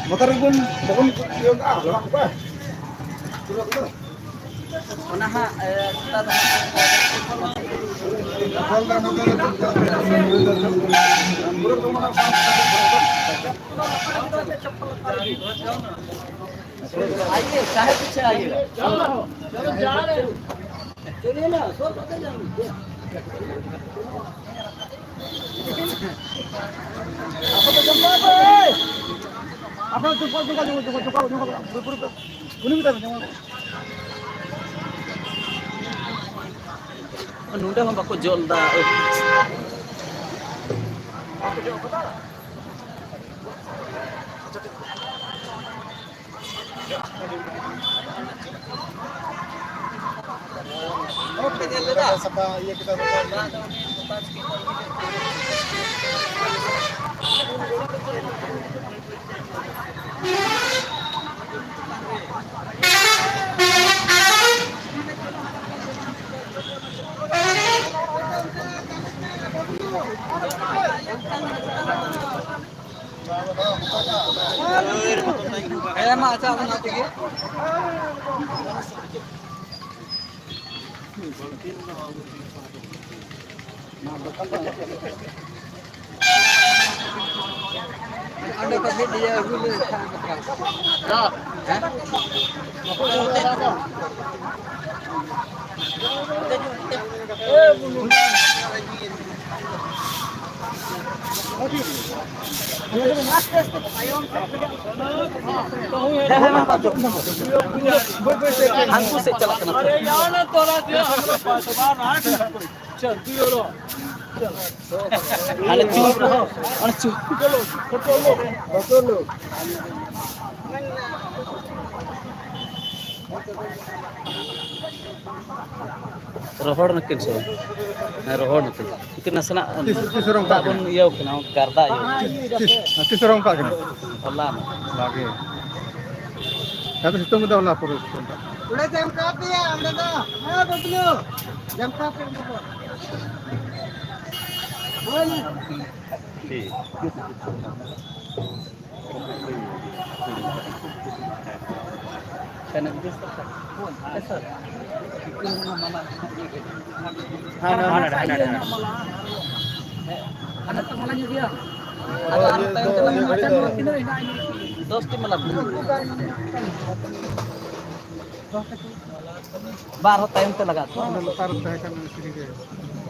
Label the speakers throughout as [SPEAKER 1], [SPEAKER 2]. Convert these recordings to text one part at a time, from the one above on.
[SPEAKER 1] motor pun bangun yung apa?
[SPEAKER 2] Una ha, आइए चाहे पीछे आइएगा चलिए ना सो पता जाएंगे
[SPEAKER 1] Apa cukup ini kita
[SPEAKER 2] नूडा हम बाको जोलदा
[SPEAKER 1] iya kita
[SPEAKER 2] अच्छा बना के अंडे का फिर दिया गुले हमको से चला करना
[SPEAKER 3] अरे यार ना तोरा दिया हमको पास बार आठ चल तू यो
[SPEAKER 2] अरे चुप रहो अरे चुप
[SPEAKER 3] चलो फोटो लो
[SPEAKER 2] रोहड़ न किन सो रोहड़ न किन नसना ताबन यो कना करदा यो
[SPEAKER 1] tisurong ka gini
[SPEAKER 2] अल्लाह
[SPEAKER 1] lagi tapi situ mudah lah purus
[SPEAKER 3] udah jam kapi ya udah dah ayo botlu jam kapi
[SPEAKER 2] ठीक karena itu sir ada temannya dia ada teman macam ini dosti malam बारह time पे लगा तो
[SPEAKER 1] letar tekan sini ke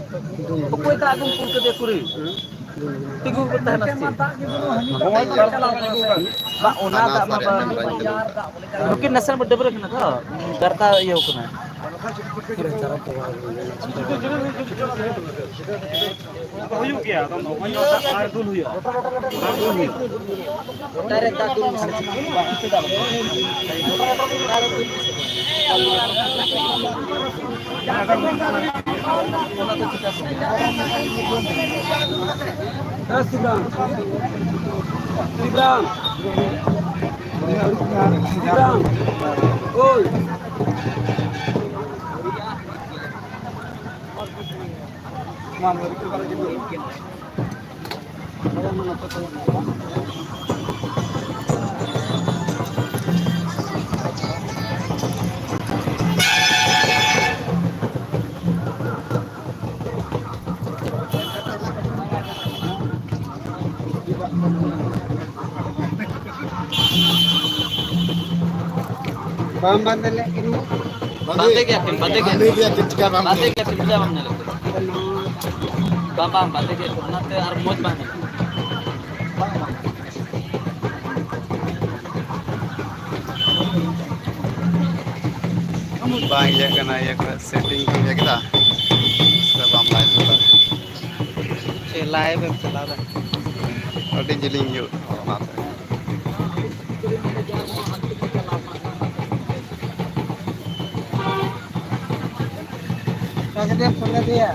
[SPEAKER 2] कोई तो आगम पुल के देखुरी टिगु पता है नस्ती बा ओना दा मकिन नसन बड्डे बरे कना का करता ये होकना
[SPEAKER 3] हुई क्या तुम भगवान आर दुल हुई
[SPEAKER 2] डायरेक्ट दा दुल
[SPEAKER 3] bam bandel ini
[SPEAKER 2] बातें क्या फिर बातें क्या बातें क्या फिर क्या बनने लगे बाबा बातें क्या करना ते और मौज बने
[SPEAKER 4] bang ya kena ya setting ko ya kita सब हम लाइव चला
[SPEAKER 2] ये लाइव में चला रहा है
[SPEAKER 4] अड़ी जिलिंग यू मात्र
[SPEAKER 3] dia pernah dia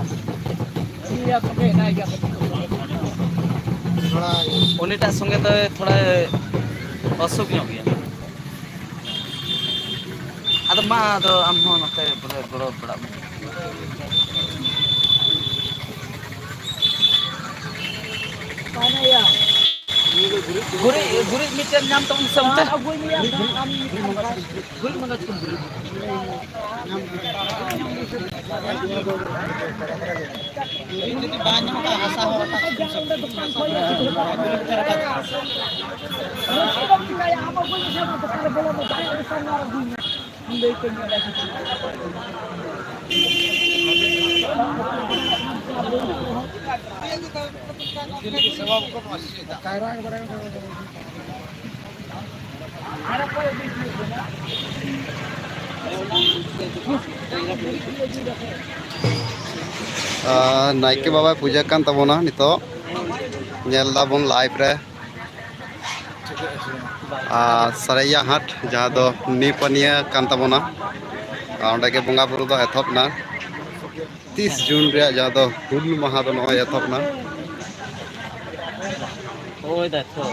[SPEAKER 3] iya pakai naik ya
[SPEAKER 4] थोड़ा
[SPEAKER 2] उन्हीं संगे तो थोड़ा असुख नहीं हो गया Ada mah ada amho nak saya bro bro.
[SPEAKER 3] Mana ya?
[SPEAKER 2] Guri micam nyam tong sampai.
[SPEAKER 3] Aku ni ya, kami
[SPEAKER 2] Guri mana tu guri. Ini banyak kan asal
[SPEAKER 4] नाइके बाबा पूजा कान तबोना नितो नेल दाबन लाइव रे सरैया हाट जहाँ दो निपनिया कान तबोना ओंडे के बंगा बुरु दो एथपना 30 जून रे जहाँ दो हुल महा दो नय एथपना
[SPEAKER 2] ओय दा तो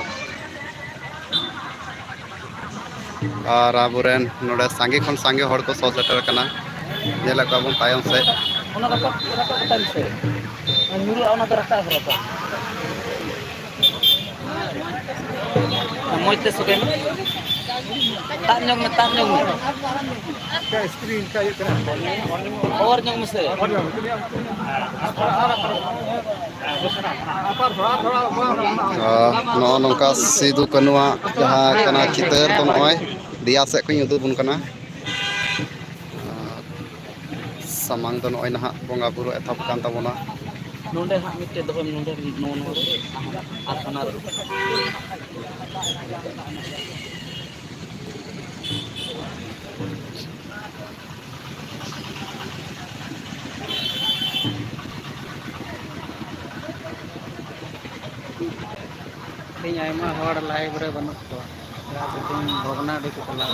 [SPEAKER 4] और आबुरेन नोडे सांगे खन सांगे हड़ को सौ सेटर कना नेला का बन तायम से
[SPEAKER 2] ona rapat tan se. Nyuruh ona rapat rapat. Mau itu suka ni? Tak nyong.
[SPEAKER 1] Kayak screen kayak kena.
[SPEAKER 2] Or nyong mesti.
[SPEAKER 4] नो नौका सिदु कनुआ जहाँ कना चितर तो नॉय दिया से को युदु बुन कना सामान तो नॉय नहा बोंगा बुरु एथप कान तबोना
[SPEAKER 2] Nonde hak mite dohom nonde nono asana. Ini ayam hor live re banut to. Rajutin bhogna di kepala.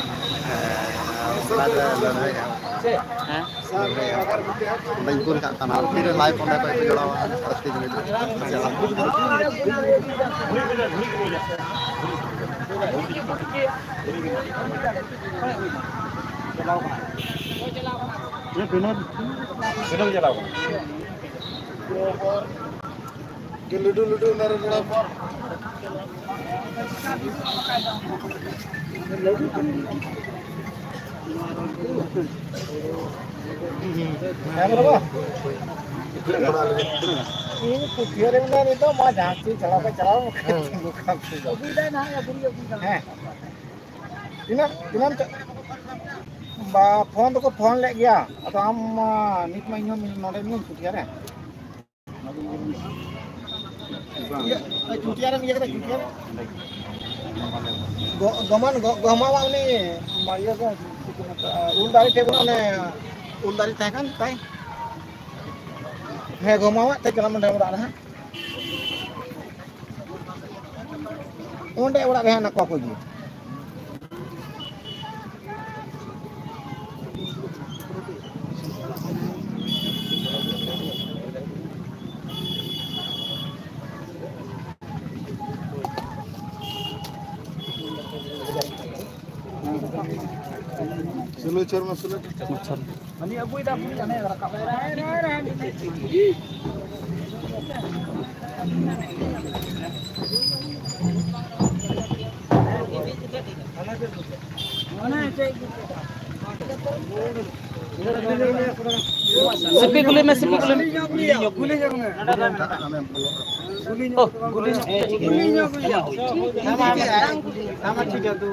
[SPEAKER 2] Hah?
[SPEAKER 4] बैंकुर का कना फिर लाइव होने पे जोड़ा हुआ है अस्ती में
[SPEAKER 1] ये विनोद चलाओ के लुडू नरे जोड़ा ini kudiare benar itu mah jati chalaw sudah nah ya buri ini ba phone to ko phone le gya atau am nit ma inyo node min kudiare kudiare ni kata kudiare goma ni maria ko ul dari te bone ul dari teh kan tai he goma wa te jalan mendang ora ha onde ora be na ko ko ji Sulu cor masuk. Ani abu ida abu ane rakap.
[SPEAKER 2] Sepi guli me sepi guli. Oh, guli.
[SPEAKER 3] sama ciga tu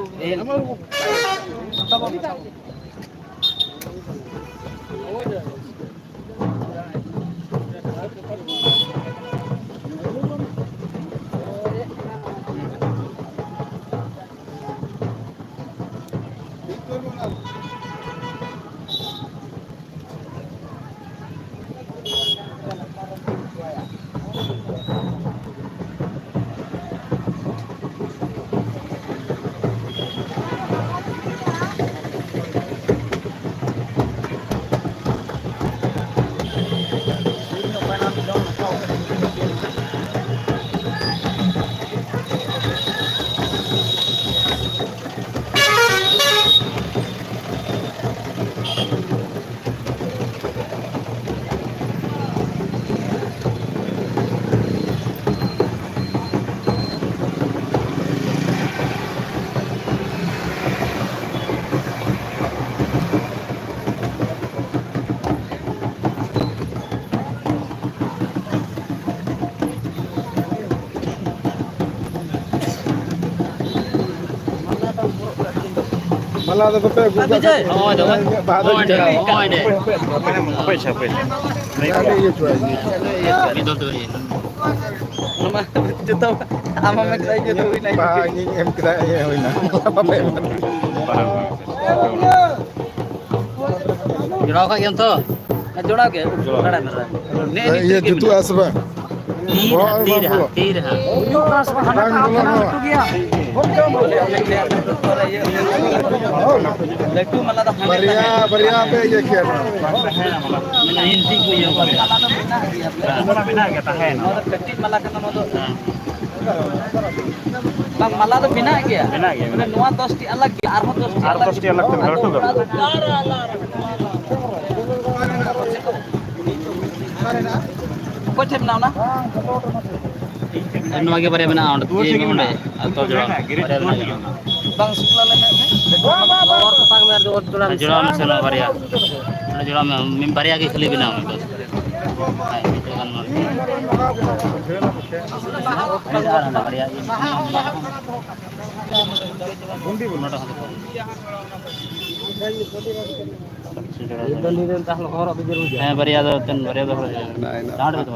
[SPEAKER 1] malah ada betul gua.
[SPEAKER 2] Oh, ada. Oh, ada.
[SPEAKER 1] Apa siapa ini? Ada ya jual ini.
[SPEAKER 2] Itu tuh ini. Nama juta ama mek saya juta ini.
[SPEAKER 1] Bah ini em kira ya ini. Apa ya?
[SPEAKER 2] जुड़ाव का game तो जुड़ा के बड़ा मेरा नहीं
[SPEAKER 1] ये जुतु असबा
[SPEAKER 2] तीर लट्टू मला तो
[SPEAKER 1] बढ़िया बढ़िया पे ये खेल
[SPEAKER 2] मैंने हिंदी को ये मला बिना के tahen और कट्टी मला का नाम तो bang malah tuh bina ya udah nuan tosti alag armut tosti alag kok cem na anu lagi pada bina on ini onde atau jual bang sekolah lagi और तो पाग में दो जुड़ा में चला बढ़िया जुड़ा में बढ़िया की खली बिना में बढ़िया तो तन बढ़िया तो डांड में तो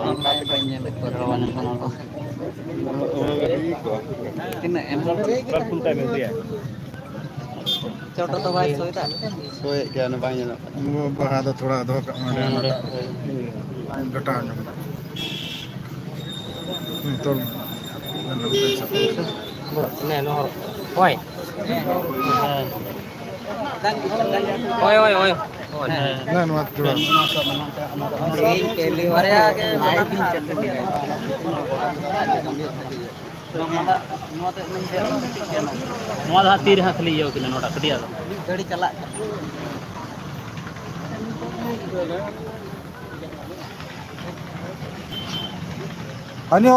[SPEAKER 2] कितना फुल टाइम दिया छोटा तो भाई
[SPEAKER 4] सोए क्या ना भाई ना
[SPEAKER 1] वो बहा तो थोड़ा दो डटा तो
[SPEAKER 2] nè nó oi oi
[SPEAKER 1] ना ना थोड़ा
[SPEAKER 2] नवा दा तीर हाथ लियो कि नोटा कटिया गाड़ी चला
[SPEAKER 1] अनि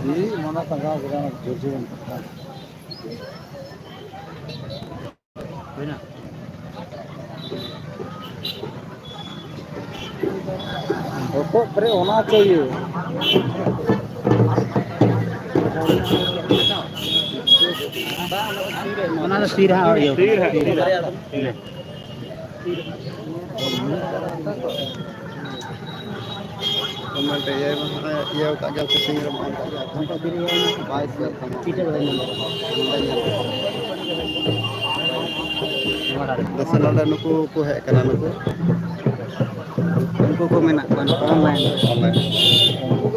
[SPEAKER 1] ini mana tangga kita jujur
[SPEAKER 2] benar
[SPEAKER 1] pokok pre होना चाहिए
[SPEAKER 2] mana ada तीर है
[SPEAKER 4] कमेंट ये का गल के सिंग रमान का घंटा बिरी है 22 का पीछे बड़ा नंबर दसन वाला नुको को है कना नुको
[SPEAKER 2] उनको को मेना ऑनलाइन
[SPEAKER 4] उनको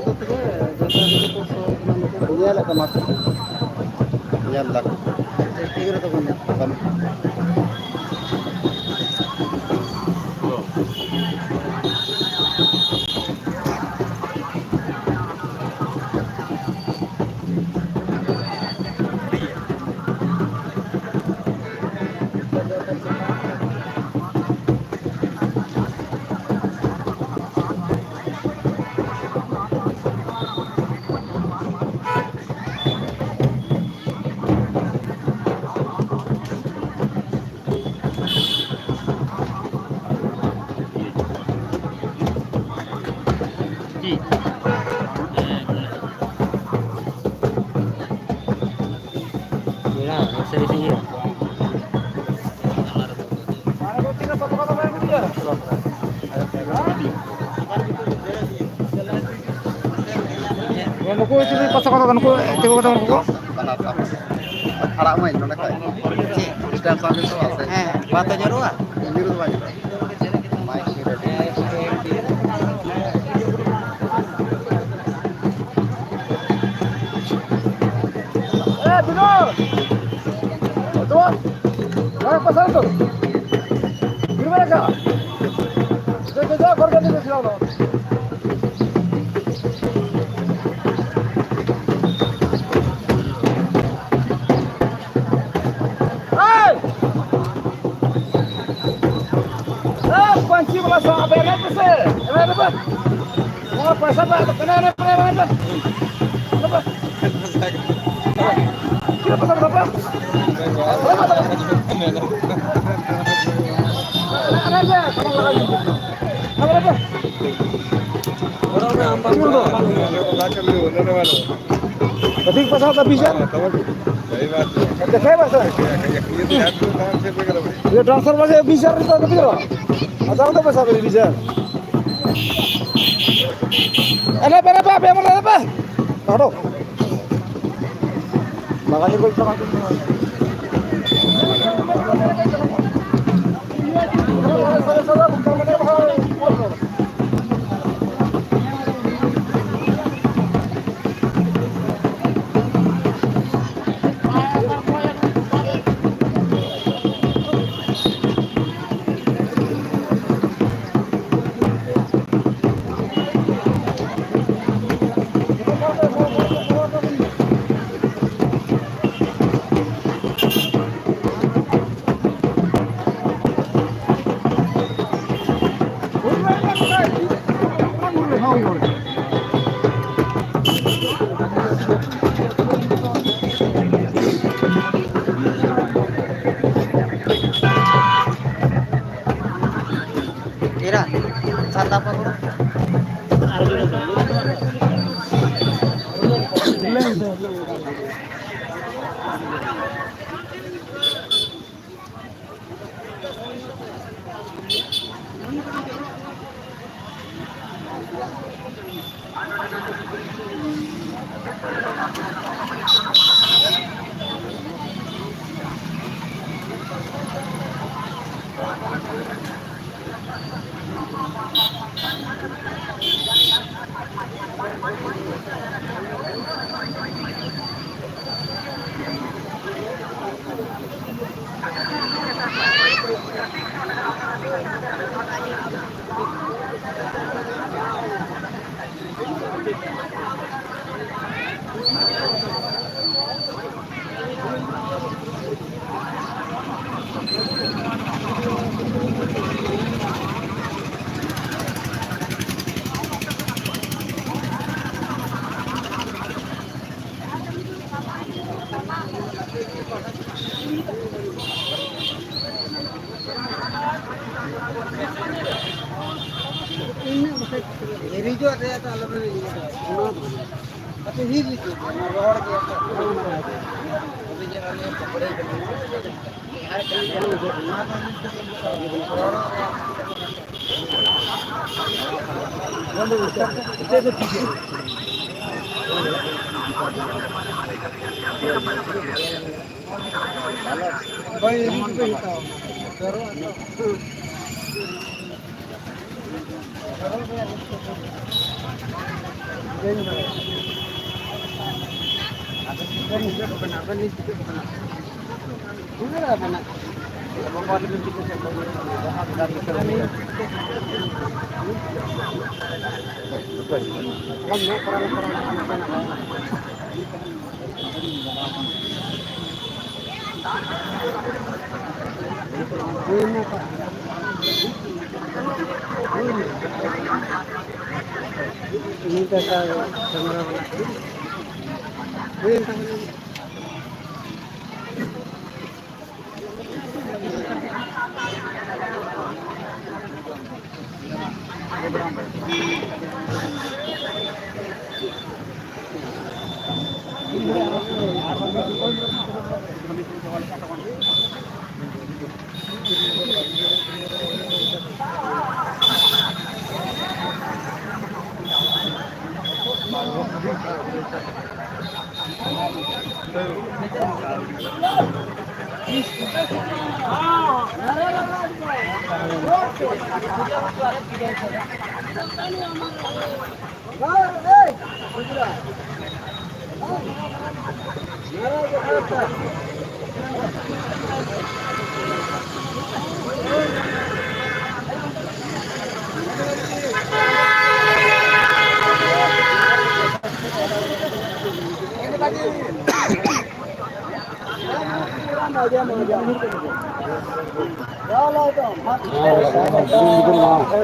[SPEAKER 4] तो ये ला कमा ये ला tigre तो बने
[SPEAKER 1] नुको चुनी पसा कतो नुको तेको कतो नुको
[SPEAKER 4] खड़ा में नोने खाए स्टैंड सामने तो आसे
[SPEAKER 2] बात तो जरूर
[SPEAKER 4] नीरू बाजी माइक की रेडी
[SPEAKER 1] बिनो तो काय पसा तो गिरवे का जा कर दे दे चलो panci malah sampai nanti sih, ada apa? Mau pasang apa? Kenapa? Kenapa? Kita pasang apa? Ada aja, kamu lagi. Apa? Orang ambil dulu. अधिक पैसा का बीजा देखे बस ये ट्रांसफर बजे 20,000 रुपया कभी करो हजार तो पैसा दे बीजा अरे बेरे पे बोले पे हटो लगाने को तो
[SPEAKER 3] Kira, santa apa bro? Hijau ada ya kalau beli tapi hijau rohor ke tapi jangan yang kepede ini kata kamera mana?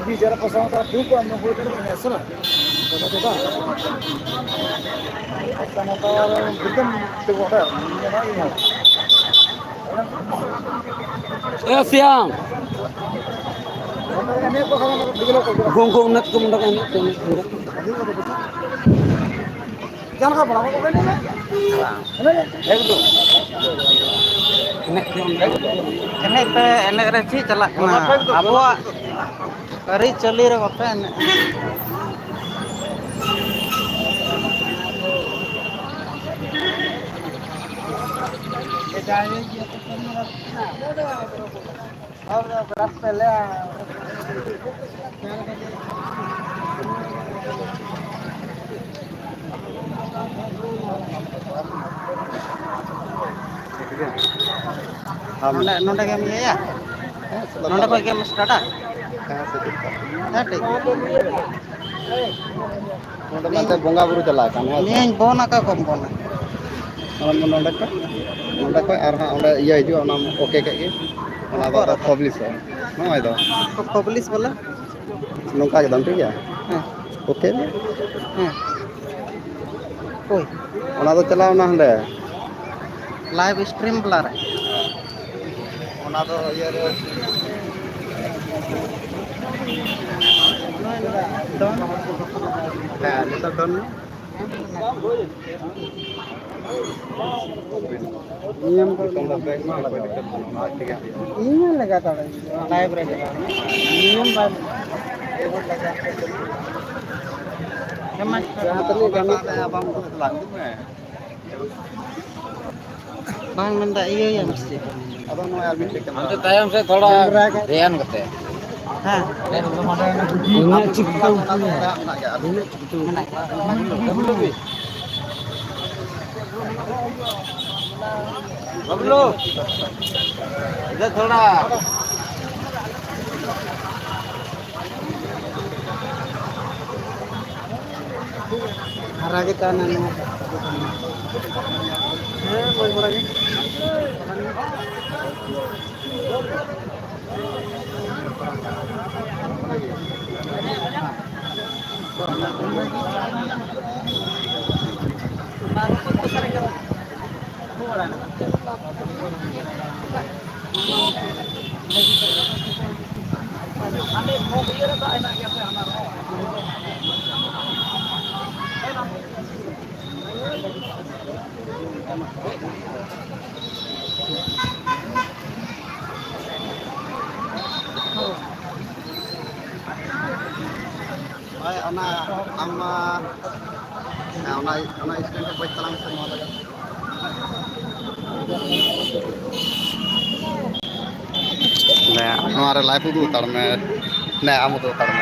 [SPEAKER 3] Bicara pasang tadi kok mau buat ini asal. Coba. Sama orang bikin coba.
[SPEAKER 2] siang.
[SPEAKER 1] Ini apa kalau
[SPEAKER 2] Gong-gong nak kemudian
[SPEAKER 3] jangan apa apa kan ini
[SPEAKER 2] एकदम
[SPEAKER 3] enek pe enek reci celak kena abuak kari celir apa enek और बर्फ पहले नोंडे game ये नोंडे को game start है ठीक
[SPEAKER 4] नोंडे माते बोंगा बुरु चला कान
[SPEAKER 3] नीन बोना का कम बोना
[SPEAKER 4] नोंडे को आर हां ओंडे इया हिजु ओना ओके के ओना दो पब्लिश है नय दो
[SPEAKER 3] पब्लिश बोला
[SPEAKER 4] नोंका के दम ठीक है ओके
[SPEAKER 3] कोई
[SPEAKER 4] ओना दो चलाओ ना हंडे
[SPEAKER 3] लाइव स्ट्रीम बुला रहा
[SPEAKER 4] ओना दो इया रे
[SPEAKER 3] डन
[SPEAKER 4] हां नितर डन
[SPEAKER 3] नियम को
[SPEAKER 4] बैग में लगा ठीक है
[SPEAKER 3] नियम लगा था लाइव रहेगा नियम बात लगा केमा
[SPEAKER 4] जहां तक गाना अब हम लागू में
[SPEAKER 3] bang minta iya ya mesti
[SPEAKER 4] अब हम यार भी ठीक है
[SPEAKER 2] अंत टाइम से थोड़ा ध्यान करते हैं
[SPEAKER 3] हाँ
[SPEAKER 4] ini cipta
[SPEAKER 2] बबलू इधर थोड़ा
[SPEAKER 3] हरा के ताना no
[SPEAKER 4] Ay, ona ama ona istri baik talang semua lagi. Nah, nuara live itu utar me, nah kamu tuh utar me.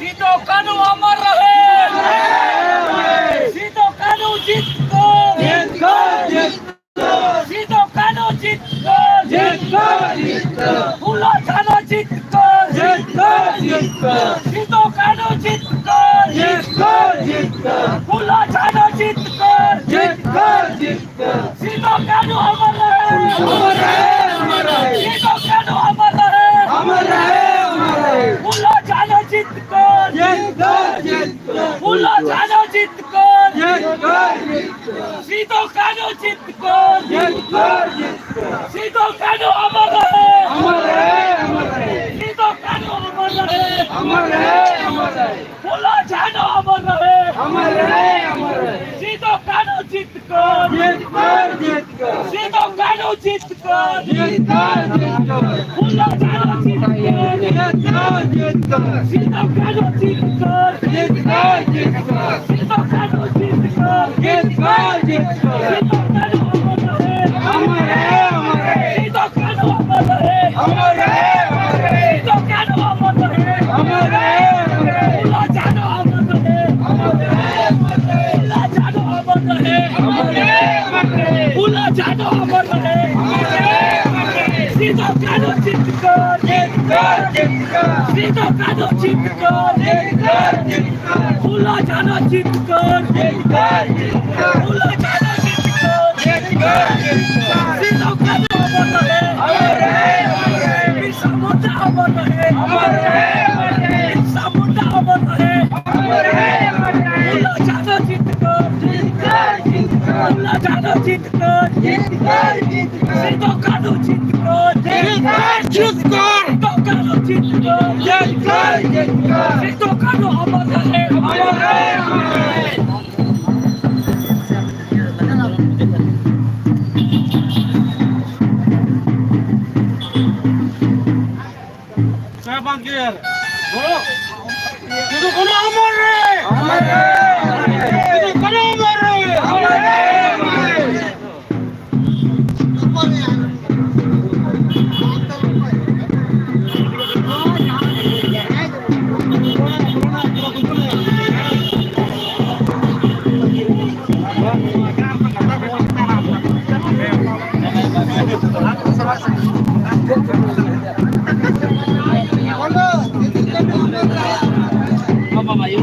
[SPEAKER 1] Sito Kanu amar rahe, Sito Kanu jitko, Sito Kanu jitko, Pulo Chano jitko, Sito Kanu jitko, Pulo Chano jitko, Sito Kanu amar rahe, Sito Kanu amar rahe, Pulo Chano jitko, Pulo Chano jitko, Sito Kanu jitko, Sito Kanu amar rahe, Sito Kanu amar rahe, Pulo Chano amar rahe, Sito Kanu jitko, Sito Kanu jitko, Pulo Chano jitko, Sito Kanu jitko, Sito Kanu jitko, Sito Kanu amar rahe, Sito Kanu amar rahe, Sito Kanu amar rahe, Pulo Chano amar rahe, Pulo Chano amar rahe, Pulo Chano amar rahe, Sito Kanu jitko, Sito Kanu jitko, Pulo Chano jitko, Pulo Chano jitko, Sito Kanu amar Saya panggil. Bro. Itu kono amore. Amore. Itu kono amore. Amore.
[SPEAKER 2] Apa Pak Yu?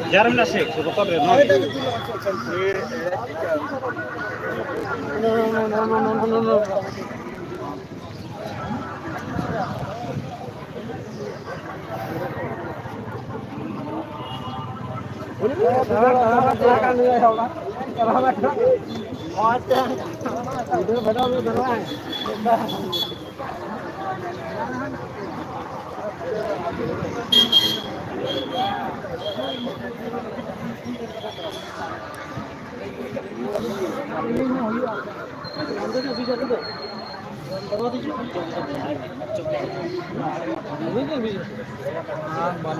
[SPEAKER 5] Jarum nasi, suruh kau beri. No.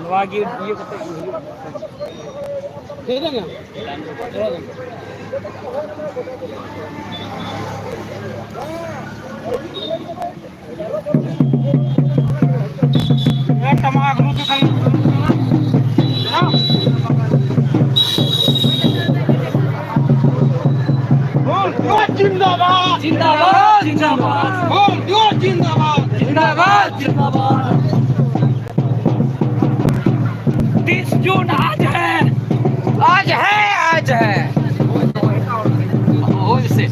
[SPEAKER 5] Lagi dia kata ini. जिंदाबाद जिंदाबाद जिंदाबाद जिंदाबाद जिंदाबाद जिंदाबाद 30 जून आज है आज है ओसे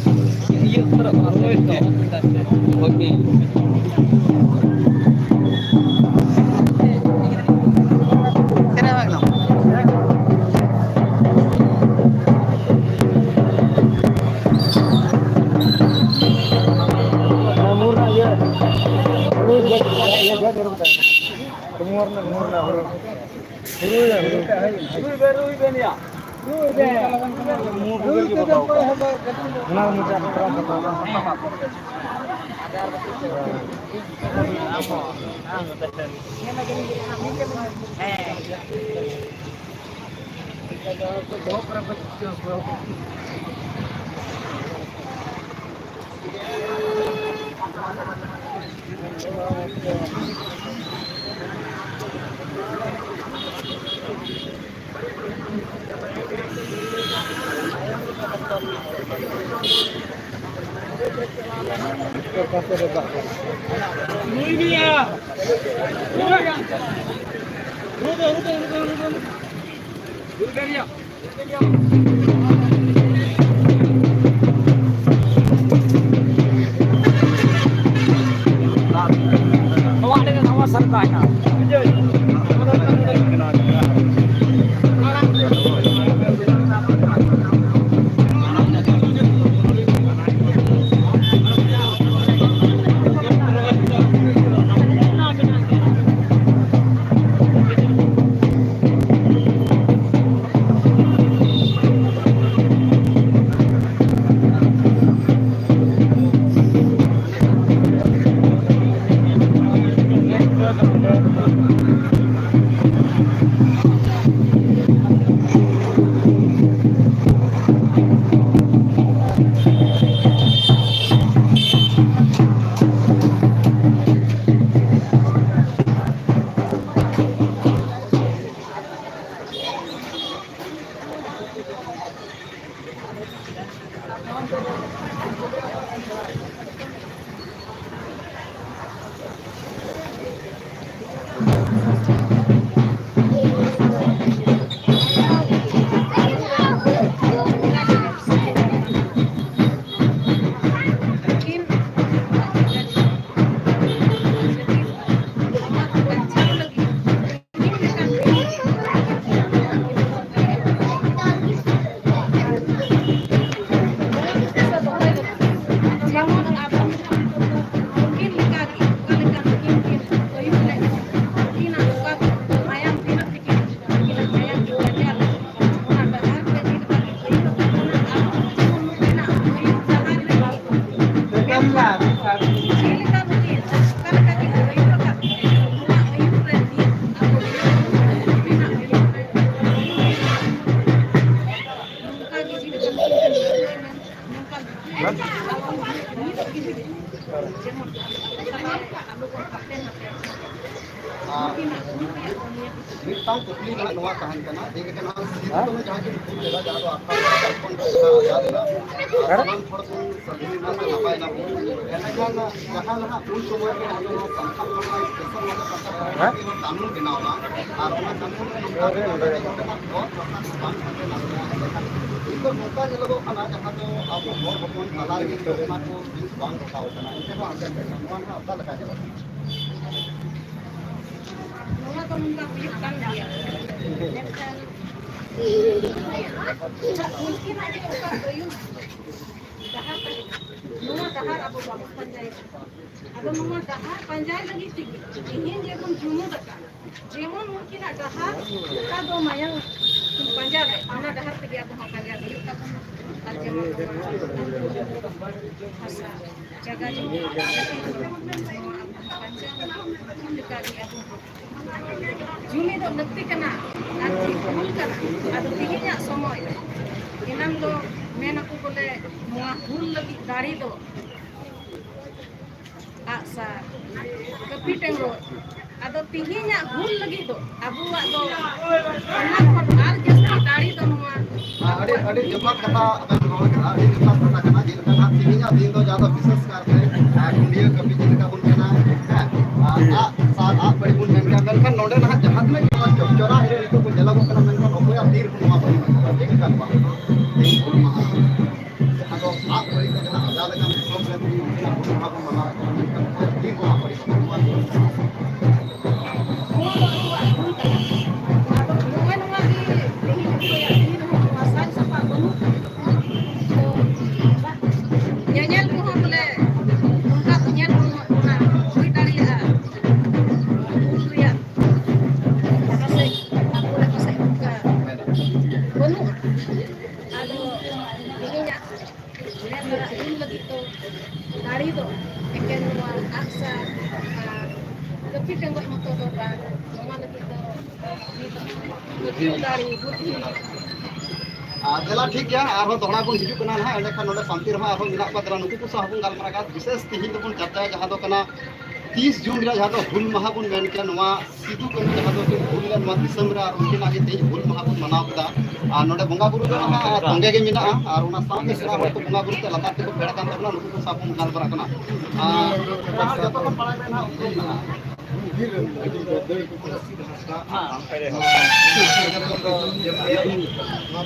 [SPEAKER 5] ये पूरा ओके
[SPEAKER 4] मिट्टांग कुपली ना नवा कहन कना देख के ना सीधा तो जहां के फूल जगह जा तो आपका कौन आजाद ना समान थोड़ा सा सभी ना नपाय ना एना जान जहां ना फूल समय के हम लोग संस्थान में स्पेशल वाला पता कानून बनावना और अपना कानून इनको मौका जब खाना जहां तो आप और भगवान ताला के तो ना को बांग बताओ ना इसे को आगे भगवान का अपना लगा जाओ
[SPEAKER 6] तो उनका उपयोग कर दिया dahar abu bagus panjai abu mau dahar panjai lagi tinggi ini dia pun jumu dekat jemon mungkin ada dahar kado mayang panjai mana dahar pergi abu mau kalian lihat jemon asa jaga jemon panjai dekat abu jumi do nekti kena nanti pun kena aduh tingginya somoy inam do men aku boleh mau hul lagi dari do asa kepiteng do aduh tingginya hul lagi do abu do anak kodar jasa dari do mau
[SPEAKER 4] ada jemaat kata ada orang kata ada jemaat kata kena jadi kena tingginya दिन तो ज्यादा विशेष करते हैं India कभी जिनका बुन करना है साथ आप बड़ी बुन करना मेनखान नोडे ना जहां में चोरा है इनको को जला को करना मेनखान ओको या तीर हुआ बड़ी ठीक कर पा तीर हुआ तो आप बड़ी का जहां ज्यादा का प्रॉब्लम है ना हुआ को मना तीर हुआ बड़ी
[SPEAKER 6] Aduh, ininya ini lagi tuh dari tuh ikan luar aksa tapi tembak motor kan mama lagi tuh dari bukti
[SPEAKER 4] देला ठीक गया आरो दोड़ा बन हिजु कना ना एले खान शांति रहा आरो मिला पा दरा नुकु को साहब गालमारा का विशेष तिहिन तो चर्चा जहां तो कना 30 जून रे जहां तो हुल माहा बन मेन के नवा सिदु कनु जहां तो हुल ले नवा दिसम रे आरो उनके आगे तेज हुल माहा बन मनाव दा आ नोडे बंगा बुरु दो ना तंगे के मिना आरो ना सामने सरा हो तो बंगा बुरु ते लता ते को पेड़ कान तबला नुकु को साहब गालमारा कना जतो को पड़ा ना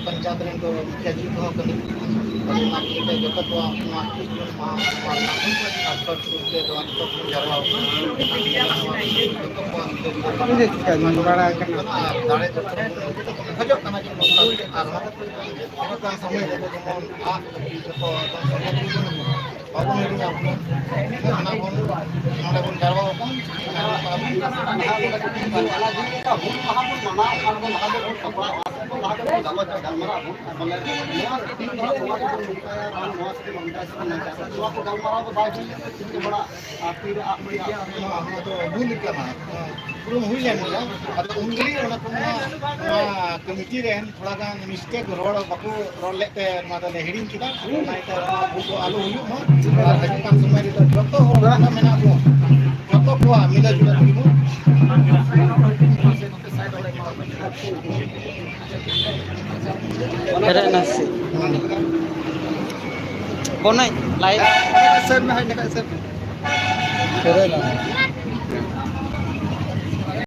[SPEAKER 4] पंचायत रे तो मुखिया जी को कनी मार्केट जत तो मार्केट कमिटी रेन थोड़ा गान मिस्टेक रोड बाकू रोड लेते मादा हेडिंग किदा नाइता बुको आलू हुयु म हजकान समय रे जतो होरा मेना को जतो को मिला जुला दिबो
[SPEAKER 3] Ada nasi. Bonai, lain.
[SPEAKER 4] Sir में है निका सर
[SPEAKER 3] Keren lah.